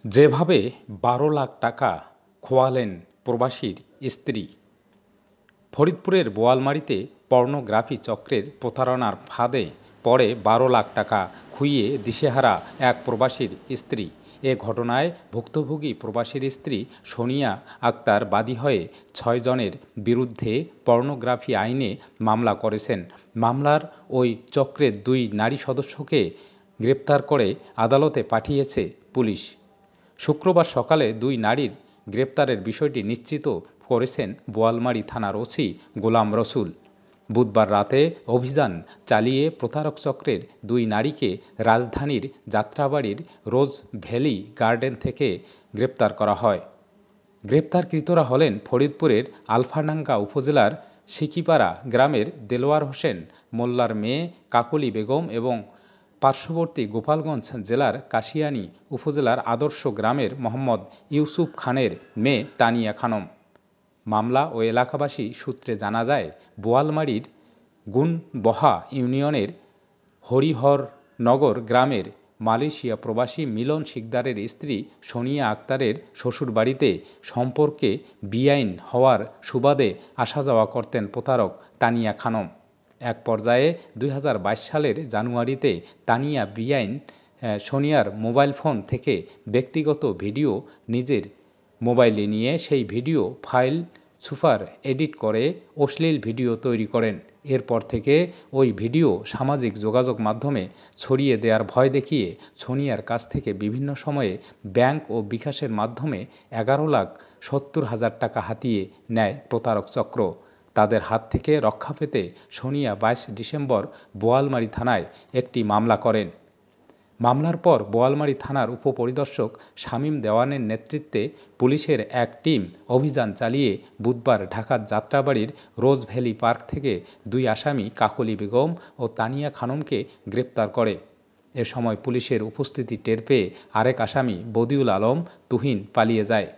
যেভাবে ১২ লাখ টাকা খোয়ালেন প্রবাসীর স্ত্রী। ফরিদপুরের বোয়ালমারীতে পর্নোগ্রাফি চক্রের প্রতারণার ফাঁদে পড়ে ১২ লাখ টাকা খুইয়ে দিশেহারা এক প্রবাসীর স্ত্রী। এ ঘটনায় ভুক্তভোগী প্রবাসীর স্ত্রী সোনিয়া আক্তার বাদী হয়ে ৬ জনের বিরুদ্ধে পর্নোগ্রাফি আইনে মামলা করেছেন। মামলার ওই চক্রের ২ নারী সদস্যকে গ্রেপ্তার করে আদালতে পাঠিয়েছে পুলিশ। শুক্রবার সকালে ২ নারীর গ্রেপ্তারের বিষয়টি নিশ্চিত করেছেন বোয়ালমারী থানার ওসি গোলাম রসুল। বুধবার রাতে অভিযান চালিয়ে প্রতারক চক্রের ২ নারীকে রাজধানীর যাত্রাবাড়ির রোজ ভ্যালি গার্ডেন থেকে গ্রেপ্তার করা হয়। গ্রেপ্তারকৃতরা হলেন ফরিদপুরের আলফাডাঙ্গা উপজেলার সিকিপাড়া গ্রামের দেলোয়ার হোসেন মোল্লার মেয়ে কাকলি বেগম এবং পার্শ্ববর্তী গোপালগঞ্জ জেলার কাশিয়ানী উপজেলার আদর্শ গ্রামের মোহাম্মদ ইউসুফ খানের মেয়ে তানিয়া খানম। মামলা ও এলাকাবাসী সূত্রে জানা যায়, বোয়ালমারীর গুনবহা ইউনিয়নের হরিহরনগর গ্রামের মালয়েশিয়া প্রবাসী মিলন শিকদারের স্ত্রী সোনিয়া আক্তারের শ্বশুরবাড়িতে সম্পর্কে বেআইন হওয়ার সুবাদে আসা যাওয়া করতেন প্রতারক তানিয়া খানম। এক পর্যায়ে ২০২২ সালের জানুয়ারিতে তানিয়া বেআইন সোনিয়ার মোবাইল ফোন থেকে ব্যক্তিগত ভিডিও নিজের মোবাইলে নিয়ে সেই ভিডিও ফাইল সুপার এডিট করে অশ্লীল ভিডিও তৈরি করেন। এরপর থেকে ওই ভিডিও সামাজিক যোগাযোগ মাধ্যমে ছড়িয়ে দেওয়ার ভয় দেখিয়ে সোনিয়ার কাছ থেকে বিভিন্ন সময়ে ব্যাংক ও বিকাশের মাধ্যমে ১১,৭০,০০০ টাকা হাতিয়ে নেয় প্রতারক চক্র। তাদের হাত থেকে রক্ষা পেতে সোনিয়া ২২ ডিসেম্বর বোয়ালমারী থানায় একটি মামলা করেন। মামলার পর বোয়ালমারী থানার উপপরিদর্শক শামীম দেওয়ানের নেতৃত্বে পুলিশের এক টিম অভিযান চালিয়ে বুধবার ঢাকার যাত্রাবাড়ির রোজ ভ্যালি পার্ক থেকে ২ আসামি কাকলি বেগম ও তানিয়া খানমকে গ্রেপ্তার করে। এ সময় পুলিশের উপস্থিতি টের পেয়ে আরেক আসামি বদিউল আলম তুহিন পালিয়ে যায়।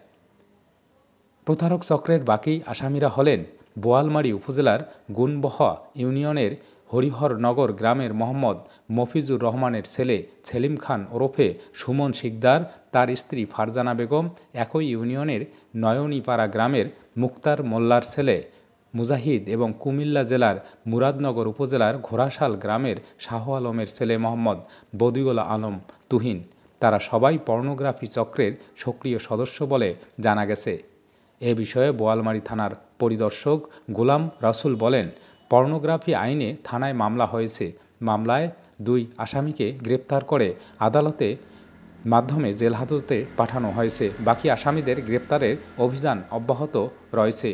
প্রতারক চক্রের বাকি আসামিরা হলেন বোয়ালমারী উপজেলার গুনবহা ইউনিয়নের হরিহরনগর গ্রামের মোহাম্মদ মফিজুর রহমানের ছেলে সেলিম খান ওরফে সুমন শিকদার, তার স্ত্রী ফারজানা বেগম, একই ইউনিয়নের নয়নীপাড়া গ্রামের মুক্তার মোল্লার ছেলে মুজাহিদ এবং কুমিল্লা জেলার মুরাদনগর উপজেলার ঘোড়াশাল গ্রামের শাহ আলমের ছেলে মোহাম্মদ বদিউল আলম তুহিন। তারা সবাই পর্নোগ্রাফি চক্রের সক্রিয় সদস্য বলে জানা গেছে। এ বিষয়ে বোয়ালমারী থানার পরিদর্শক গোলাম রসুল বলেন, পর্নোগ্রাফি আইনে থানায় মামলা হয়েছে। মামলায় ২ আসামিকে গ্রেপ্তার করে আদালতের মাধ্যমে জেলহাজতে পাঠানো হয়েছে। বাকি আসামিদের গ্রেপ্তারের অভিযান অব্যাহত রয়েছে।